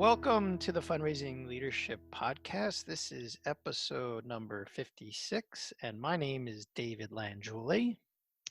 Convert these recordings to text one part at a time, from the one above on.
Welcome to the Fundraising Leadership Podcast. This is episode number 56, and my name is David Langiulli.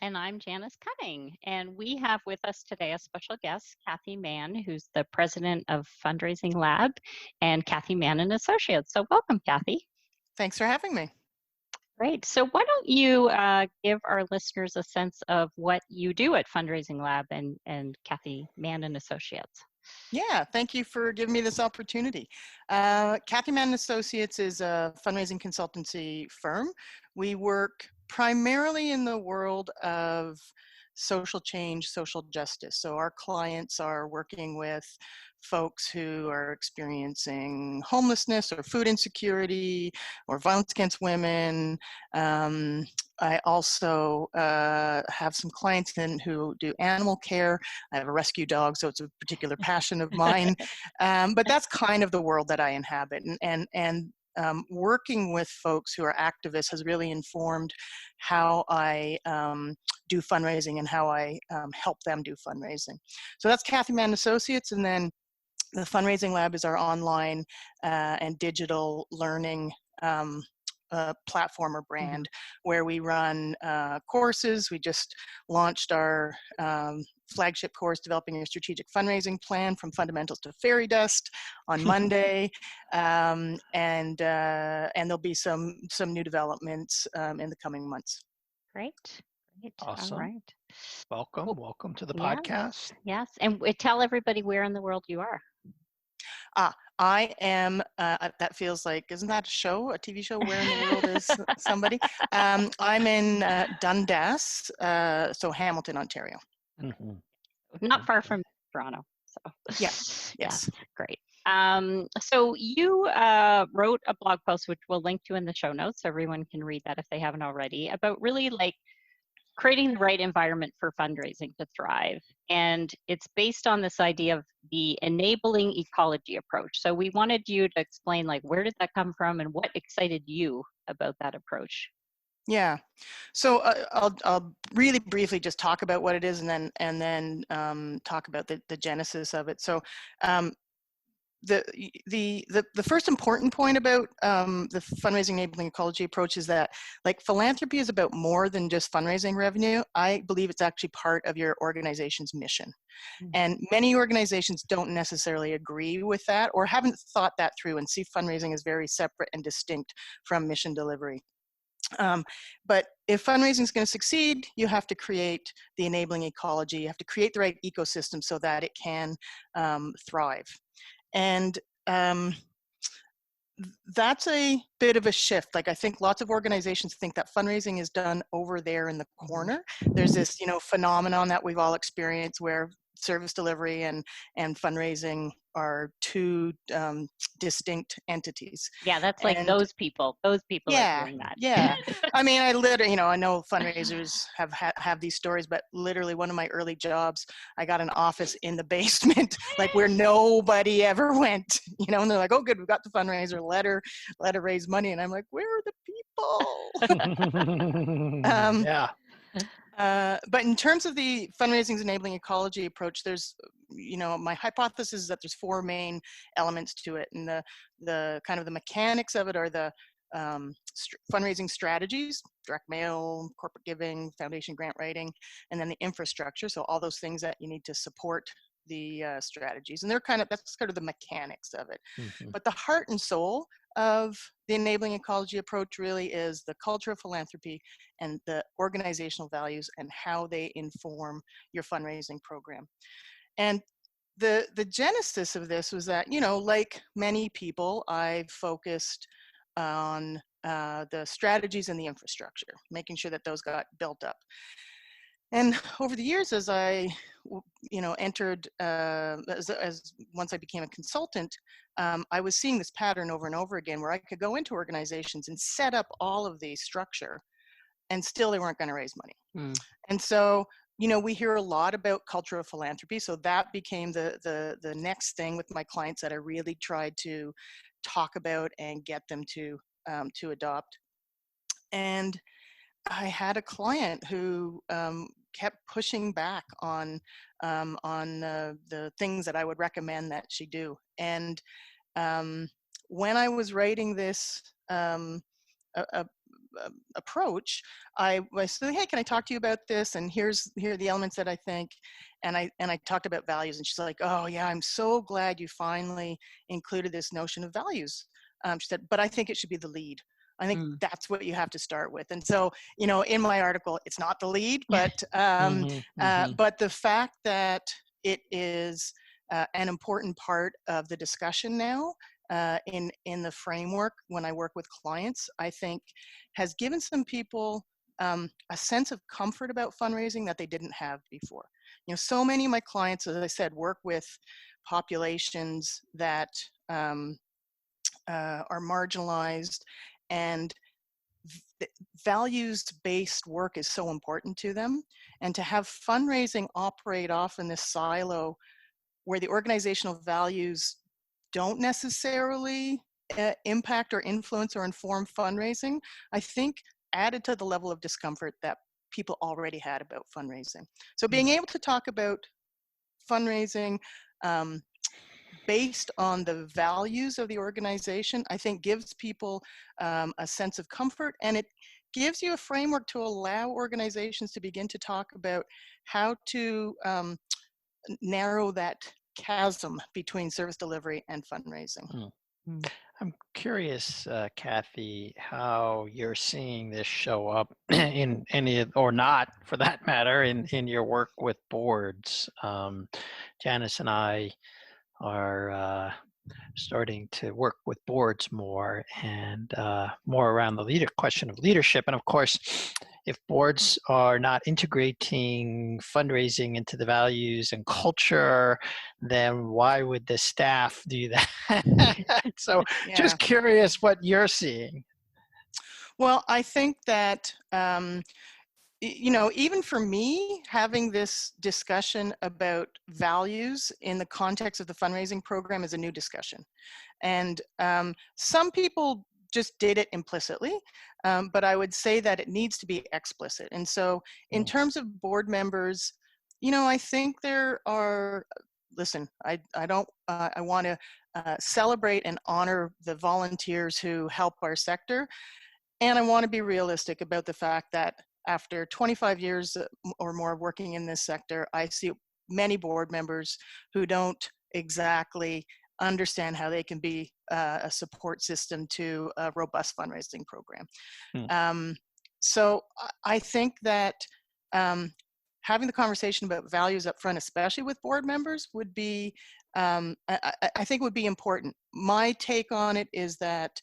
And I'm Janice Cunning. And we have with us today a special guest, Cathy Mann, who's the president of Fundraising Lab, and Cathy Mann and Associates. So welcome, Cathy. Thanks for having me. Great. So why don't you give our listeners a sense of what you do at Fundraising Lab and Cathy Mann and Associates? Yeah, thank you for giving me this opportunity. Cathy Mann Associates is a fundraising consultancy firm. We work primarily in the world of social change, social justice. So our clients are working with folks who are experiencing homelessness or food insecurity or violence against women. I also have some clients who do animal care. I have a rescue dog, so it's a particular passion of mine. But that's kind of the world that I inhabit. And working with folks who are activists has really informed how I do fundraising and how I help them do fundraising. So that's Cathy Mann Associates, and then the Fundraising Lab is our online and digital learning platform or brand, where we run courses. We just launched our flagship course, Developing Your Strategic Fundraising Plan from Fundamentals to Fairy Dust, on Monday, and there'll be some new developments in the coming months. Great. Awesome. All right. Welcome to the podcast. Yes. And tell everybody where in the world you are. I am, that feels like, isn't that a show, a TV show, Where in the World is Somebody? I'm in Dundas, so Hamilton, Ontario. Mm-hmm. Not far from Toronto. So Yes. Great. So you wrote a blog post, which we'll link to in the show notes, so everyone can read that if they haven't already, about really like creating the right environment for fundraising to thrive. And it's based on this idea of the enabling ecology approach. So we wanted you to explain, like, where did that come from and what excited you about that approach? Yeah, so I'll really briefly just talk about what it is, and then talk about the genesis of it. So the first important point about the fundraising enabling ecology approach is that, like, philanthropy is about more than just fundraising revenue. I believe it's actually part of your organization's mission. And many organizations don't necessarily agree with that or haven't thought that through and see fundraising as very separate and distinct from mission delivery. But if fundraising is going to succeed, you have to create the enabling ecology. You have to create the right ecosystem so that it can thrive. And that's a bit of a shift. Like, I think lots of organizations think that fundraising is done over there in the corner. There's this, phenomenon that we've all experienced where service delivery and fundraising are two distinct entities. Yeah, that's like those people are doing that. Yeah. I mean, I literally, I know fundraisers have these stories, but literally one of my early jobs, I got an office in the basement, like where nobody ever went, and they're like, oh, good, we've got the fundraiser, let her raise money. And I'm like, where are the people? Yeah. But in terms of the fundraising's enabling ecology approach, there's, my hypothesis is that there's four main elements to it, and the kind of the mechanics of it are the fundraising strategies, direct mail, corporate giving, foundation grant writing, and then the infrastructure. So all those things that you need to support the strategies, and that's kind of the mechanics of it. But the heart and soul of the enabling ecology approach really is the culture of philanthropy and the organizational values and how they inform your fundraising program. And the genesis of this was that, like many people, I focused on the strategies and the infrastructure, making sure that those got built up. And over the years, as I, entered, as once I became a consultant, I was seeing this pattern over and over again where I could go into organizations and set up all of the structure, and still they weren't going to raise money. And so, we hear a lot about culture of philanthropy. So that became the next thing with my clients that I really tried to talk about and get them to adopt. And I had a client who kept pushing back on on the things that I would recommend that she do. And when I was writing this approach, I said, hey, can I talk to you about this? And here are the elements that I think. And I talked about values, and she's like, oh yeah, I'm so glad you finally included this notion of values. She said, but I think it should be the lead. I think that's what you have to start with. And so, in my article, it's not the lead, but but the fact that it is an important part of the discussion now in the framework when I work with clients, I think has given some people a sense of comfort about fundraising that they didn't have before. So many of my clients, as I said, work with populations that are marginalized, and values-based work is so important to them. And to have fundraising operate off in this silo where the organizational values don't necessarily impact or influence or inform fundraising, I think added to the level of discomfort that people already had about fundraising. So being able to talk about fundraising based on the values of the organization, I think gives people a sense of comfort, and it gives you a framework to allow organizations to begin to talk about how to narrow that chasm between service delivery and fundraising. I'm curious, Cathy, how you're seeing this show up in any, or not for that matter, in your work with boards. Janice and I are starting to work with boards more, and more around the question of leadership. And of course, if boards are not integrating fundraising into the values and culture, then why would the staff do that? So just curious what you're seeing. Well, I think that even for me, having this discussion about values in the context of the fundraising program is a new discussion. And some people just did it implicitly, but I would say that it needs to be explicit. And so in terms of board members, I think there are, listen, I want to celebrate and honor the volunteers who help our sector. And I want to be realistic about the fact that after 25 years or more working in this sector, I see many board members who don't exactly understand how they can be a support system to a robust fundraising program. So I think that having the conversation about values up front, especially with board members, would be, I think would be important. My take on it is that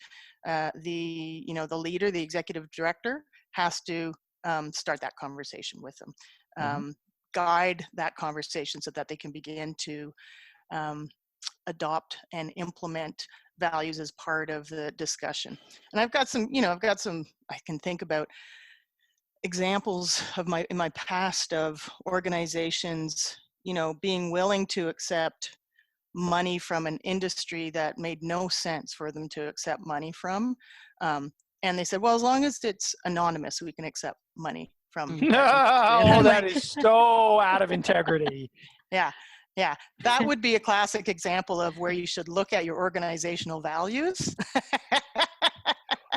the leader, the executive director, has to start that conversation with them, guide that conversation so that they can begin to adopt and implement values as part of the discussion. And I've got some, I can think about examples of in my past of organizations, being willing to accept money from an industry that made no sense for them to accept money from. And they said, well, as long as it's anonymous, we can accept money from. Oh, that is so out of integrity. Yeah, that would be a classic example of where you should look at your organizational values.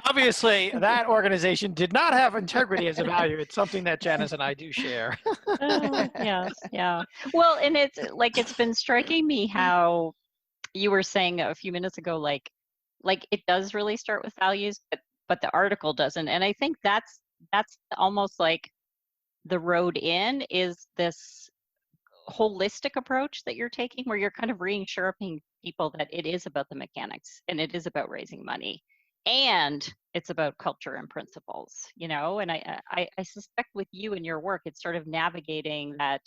Obviously, that organization did not have integrity as a value. It's something that Janice and I do share. Yes, yeah. Well, and it's been striking me how you were saying a few minutes ago, like it does really start with values, but the article doesn't. And I think that's almost like the road in is this holistic approach that you're taking, where you're kind of reassuring people that it is about the mechanics and it is about raising money and it's about culture and principles, and I suspect with you and your work, it's sort of navigating that.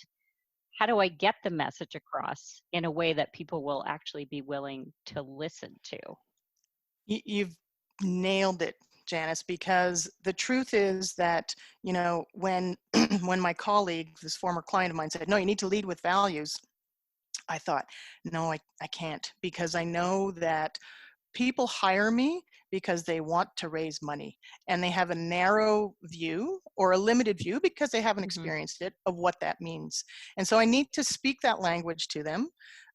How do I get the message across in a way that people will actually be willing to listen to? You've nailed it, Janice, because the truth is that, when my colleague, this former client of mine, said, no, you need to lead with values, I thought, no, I can't, because I know that people hire me because they want to raise money, and they have a narrow view or a limited view because they haven't experienced it of what that means. And so I need to speak that language to them,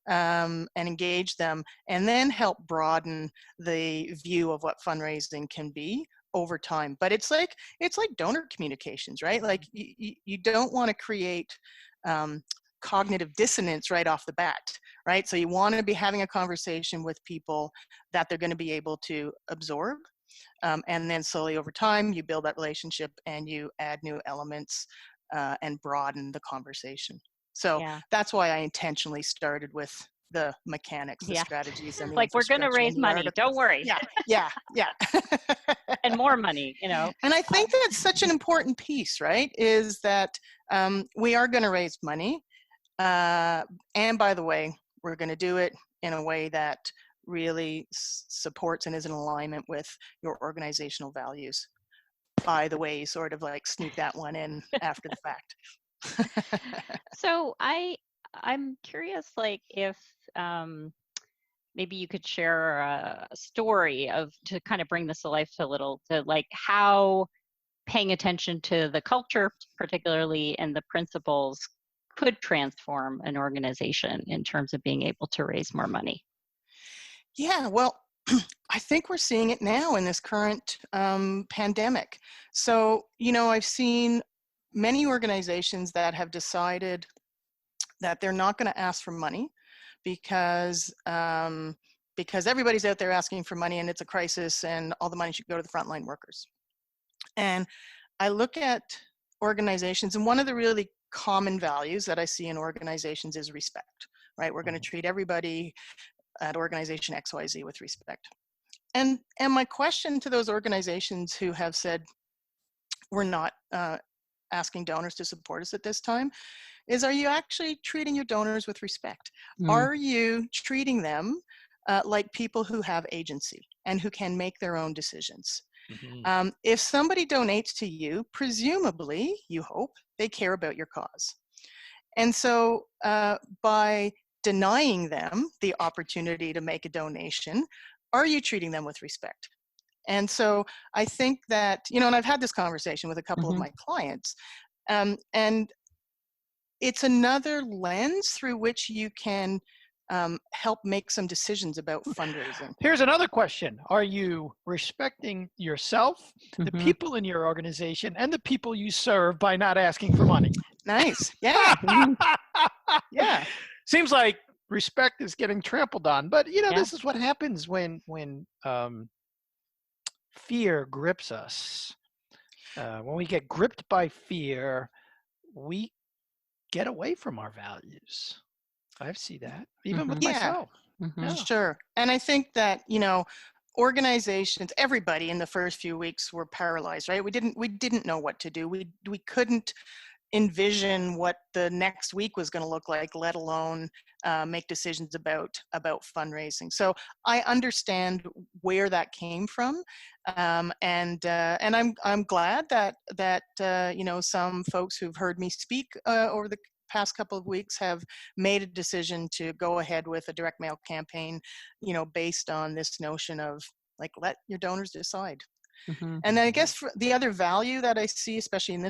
and engage them, and then help broaden the view of what fundraising can be over time. But it's like donor communications, right? Like you don't want to create cognitive dissonance right off the bat, right? So you want to be having a conversation with people that they're going to be able to absorb, and then slowly over time you build that relationship and you add new elements and broaden the conversation. So that's why I intentionally started with the mechanics, the strategies, and the like, we're going to raise money, don't worry. Yeah. And more money, you know. And I think that's such an important piece, right? Is that we are going to raise money. And by the way, we're going to do it in a way that really supports and is in alignment with your organizational values. By the way, sort of like sneak that one in after the fact. So I'm curious, like, if maybe you could share a story to kind of bring this to life a little, to like how paying attention to the culture, particularly, and the principles could transform an organization in terms of being able to raise more money. Yeah, well, I think we're seeing it now in this current pandemic. So, you know, I've seen many organizations that have decided that they're not going to ask for money because everybody's out there asking for money and it's a crisis and all the money should go to the frontline workers. And I look at organizations, and one of the really common values that I see in organizations is respect, right? We're going to treat everybody at organization XYZ with respect. And my question to those organizations who have said, we're not asking donors to support us at this time, is, are you actually treating your donors with respect? Are you treating them like people who have agency and who can make their own decisions? If somebody donates to you, presumably, you hope, they care about your cause. And so by denying them the opportunity to make a donation, are you treating them with respect? And so I think that, you know, and I've had this conversation with a couple of my clients, and it's another lens through which you can help make some decisions about fundraising. Here's another question. Are you respecting yourself, the people in your organization, and the people you serve by not asking for money? Nice. Yeah. Yeah. Seems like respect is getting trampled on, but you know, this is what happens when fear grips us. When we get gripped by fear, we get away from our values. I see that even with myself. Sure. And I think that, you know, organizations, everybody in the first few weeks were paralyzed, right? We didn't know what to do. We couldn't envision what the next week was going to look like, let alone make decisions about fundraising. So I understand where that came from, and I'm glad that you know, some folks who've heard me speak over the past couple of weeks have made a decision to go ahead with a direct mail campaign, you know, based on this notion of like, let your donors decide. And then I guess for the other value that I see, especially in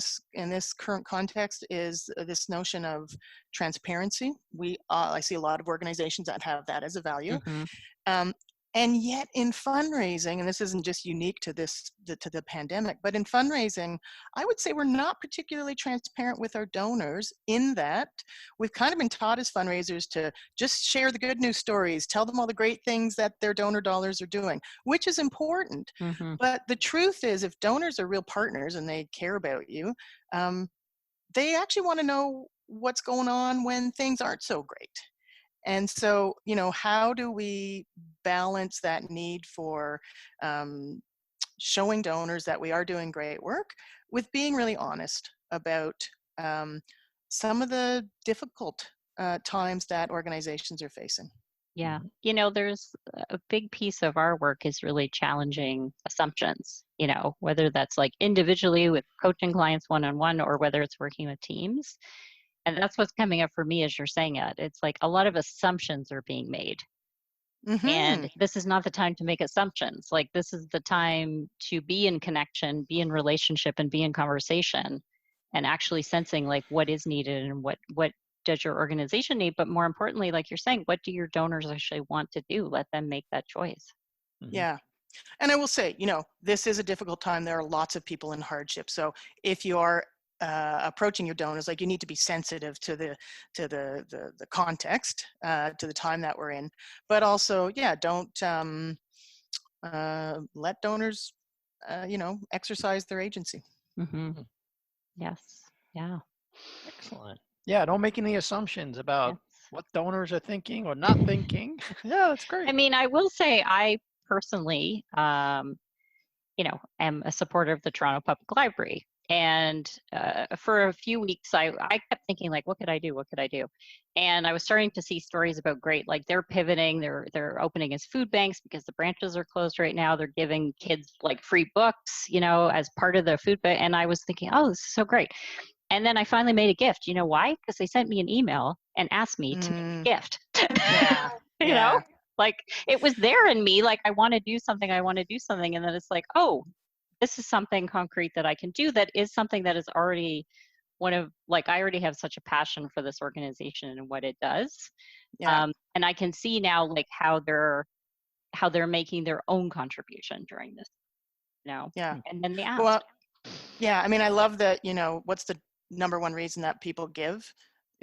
this current context, is this notion of transparency. I see a lot of organizations that have that as a value. And yet in fundraising, and this isn't just unique to the pandemic, but in fundraising, I would say we're not particularly transparent with our donors, in that we've kind of been taught as fundraisers to just share the good news stories, tell them all the great things that their donor dollars are doing, which is important. But the truth is, if donors are real partners and they care about you, they actually want to know what's going on when things aren't so great. And so, you know, how do we balance that need for showing donors that we are doing great work with being really honest about some of the difficult times that organizations are facing? Yeah. You know, there's a big piece of our work is really challenging assumptions, you know, whether that's like individually with coaching clients one-on-one, or whether it's working with teams. And that's what's coming up for me as you're saying it. It's like a lot of assumptions are being made. Mm-hmm. And this is not the time to make assumptions. Like, this is the time to be in connection, be in relationship, and be in conversation, and actually sensing like what is needed and what does your organization need. But more importantly, like you're saying, what do your donors actually want to do? Let them make that choice. Yeah. And I will say, this is a difficult time. There are lots of people in hardship. So if you are approaching your donors, like, you need to be sensitive to the context, to the time that we're in. But also, yeah, don't let donors, exercise their agency. Mm-hmm. Yes. Yeah. Excellent. Yeah, don't make any assumptions about Yes. what donors are thinking or not thinking. Yeah, that's great. I mean, I will say I personally, am a supporter of the Toronto Public Library. And for a few weeks, I kept thinking, like, what could I do? What could I do? And I was starting to see stories about like, they're pivoting, they're opening as food banks because the branches are closed right now. They're giving kids like free books, as part of the food bank. And I was thinking, oh, this is so great. And then I finally made a gift. You know why? Because they sent me an email and asked me to make a gift. Yeah. you Yeah. know, like, it was there in me. Like, I want to do something. I want to do something. And then it's like, oh, this is something concrete that I can do. That is something that is already I already have such a passion for this organization and what it does. Yeah. And I can see now, like, how they're making their own contribution during this, Yeah. and then they asked. Well, yeah. I mean, I love that, what's the number one reason that people give?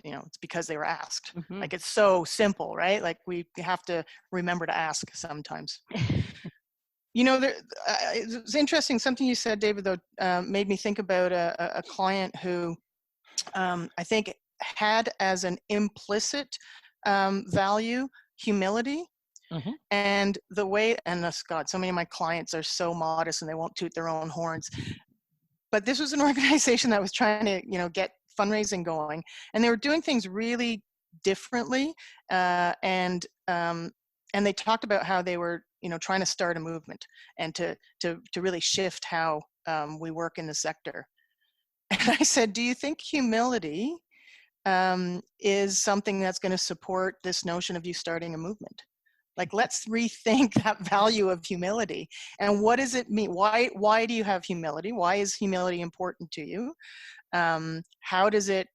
It's because they were asked. Mm-hmm. Like, it's so simple, right? Like, we have to remember to ask sometimes. It's interesting. Something you said, David, though, made me think about a client who I think had as an implicit value humility. Mm-hmm. And the way, and God, so many of my clients are so modest and they won't toot their own horns. But this was an organization that was trying to, get fundraising going, and they were doing things really differently. And they talked about how they were, trying to start a movement and to really shift how we work in the sector. And I said, do you think humility is something that's going to support this notion of you starting a movement? Like, let's rethink that value of humility. And what does it mean? Why do you have humility? Why is humility important to you? How does it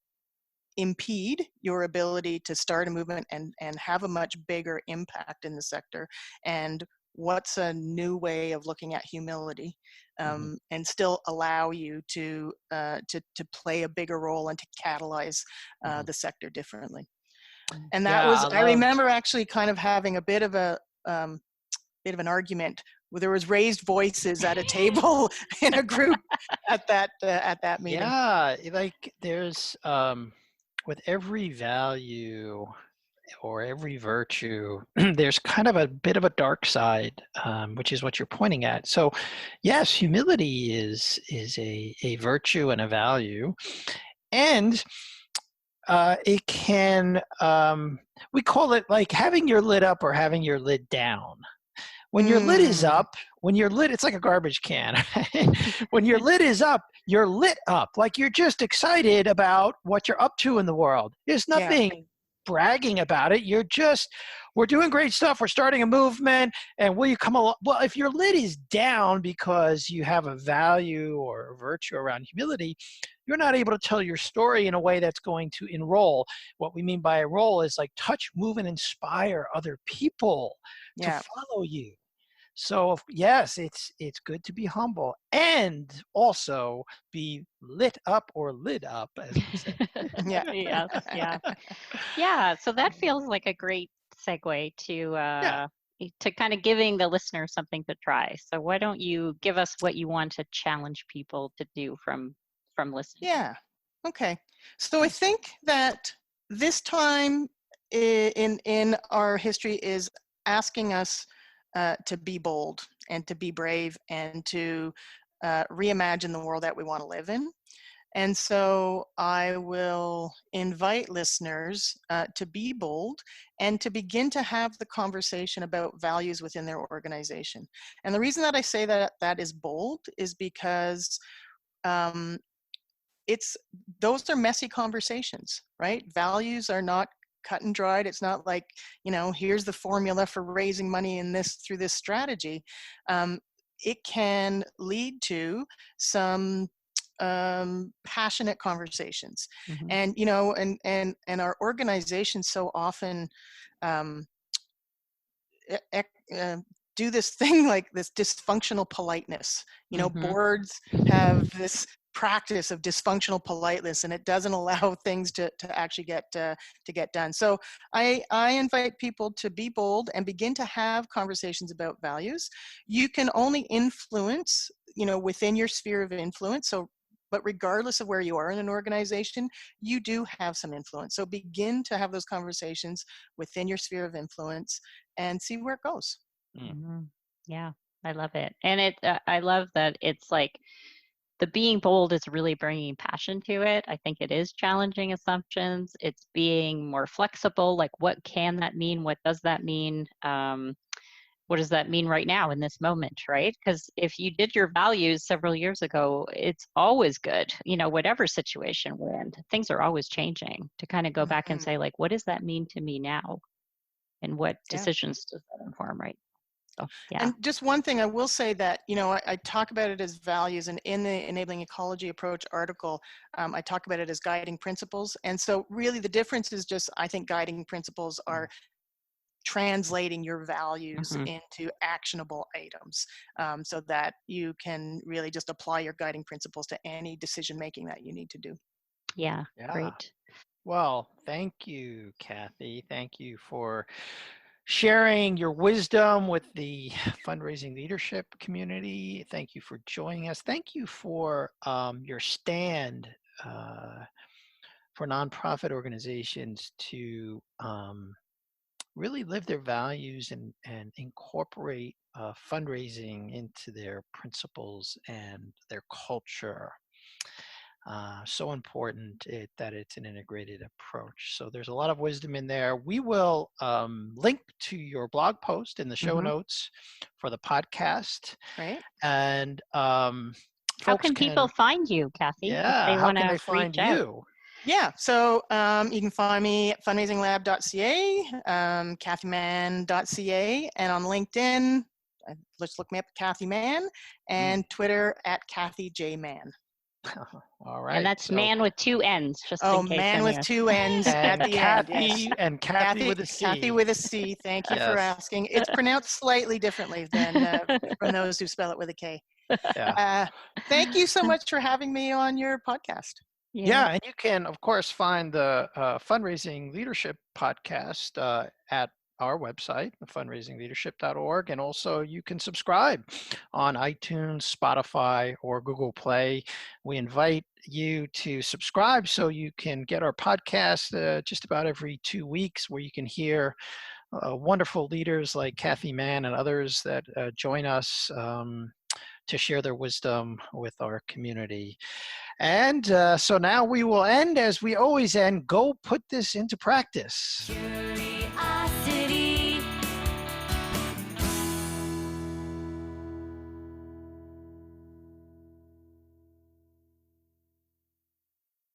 impede your ability to start a movement and have a much bigger impact in the sector? And what's a new way of looking at humility, and still allow you to play a bigger role and to catalyze the sector differently? And that Yeah, was, I remember actually kind of having a bit of an argument where there was raised voices at a table in a group at that meeting. Yeah, like there's with every value or every virtue, there's kind of a bit of a dark side, which is what you're pointing at. So, yes, humility is a virtue and a value, and it can we call it like having your lid up or having your lid down. When your lid is up, it's like a garbage can. When your lid is up, you're lit up. Like, you're just excited about what you're up to in the world. There's nothing bragging about it. We're doing great stuff. We're starting a movement. And will you come along? Well, if your lid is down because you have a value or a virtue around humility, you're not able to tell your story in a way that's going to enroll. What we mean by enroll is like touch, move, and inspire other people to follow you. So yes, it's good to be humble and also be lit up or lid up, as we say. Yeah. So that feels like a great segue to kind of giving the listener something to try. So why don't you give us what you want to challenge people to do from listening? Yeah. Okay. So I think that this time in our history is asking us to be bold and to be brave and to reimagine the world that we want to live in. And so I will invite listeners to be bold and to begin to have the conversation about values within their organization. And the reason that I say that is bold is because those are messy conversations, right? Values are not cut and dried. It's not like, here's the formula for raising money in through this strategy. It can lead to some passionate conversations. Mm-hmm. And our organizations so often do this thing like this dysfunctional politeness. Mm-hmm. Boards have this practice of dysfunctional politeness, and it doesn't allow things to actually get done. So I invite people to be bold and begin to have conversations about values. You can only influence, within your sphere of influence. But regardless of where you are in an organization, you do have some influence. So begin to have those conversations within your sphere of influence and see where it goes. Mm-hmm. Yeah, I love it. And I love that it's like the being bold is really bringing passion to it. I think it is challenging assumptions. It's being more flexible. Like, what can that mean? What does that mean? What does that mean right now in this moment, right? Because if you did your values several years ago, it's always good, whatever situation we're in, things are always changing, to kind of go back and say, like, what does that mean to me now? And what decisions does that inform, right? So, yeah. And just one thing I will say that, I talk about it as values, and in the Enabling Ecology Approach article, I talk about it as guiding principles. And so really the difference is just, I think guiding principles are translating your values into actionable items, so that you can really just apply your guiding principles to any decision making that you need to do. Yeah. Great. Well, thank you, Cathy. Thank you for sharing your wisdom with the fundraising leadership community. Thank you for joining us. Thank you for your stand for nonprofit organizations to really live their values and incorporate fundraising into their principles and their culture. So important that it's an integrated approach. So there's a lot of wisdom in there. We will link to your blog post in the show notes for the podcast. Right. And how can people find you, Cathy? Yeah, if they how can they find reach out? you? Yeah, so you can find me at fundraisinglab.ca, cathymann.ca, and on LinkedIn, let's look me up, Cathy Mann, and Twitter at Cathy J. Mann. All right. And that's man with 2 N's, just in case. Man with 2 N's at the Cathy, end. Yes. And Cathy with a C. Cathy with a C. Thank you for asking. It's pronounced slightly differently than from those who spell it with a K. Yeah. Thank you so much for having me on your podcast. Yeah, and you can, of course, find the Fundraising Leadership podcast at our website, fundraisingleadership.org, and also you can subscribe on iTunes, Spotify, or Google Play. We invite you to subscribe so you can get our podcast just about every 2 weeks, where you can hear wonderful leaders like Cathy Mann and others that join us to share their wisdom with our community. And so now we will end as we always end. Go put this into practice.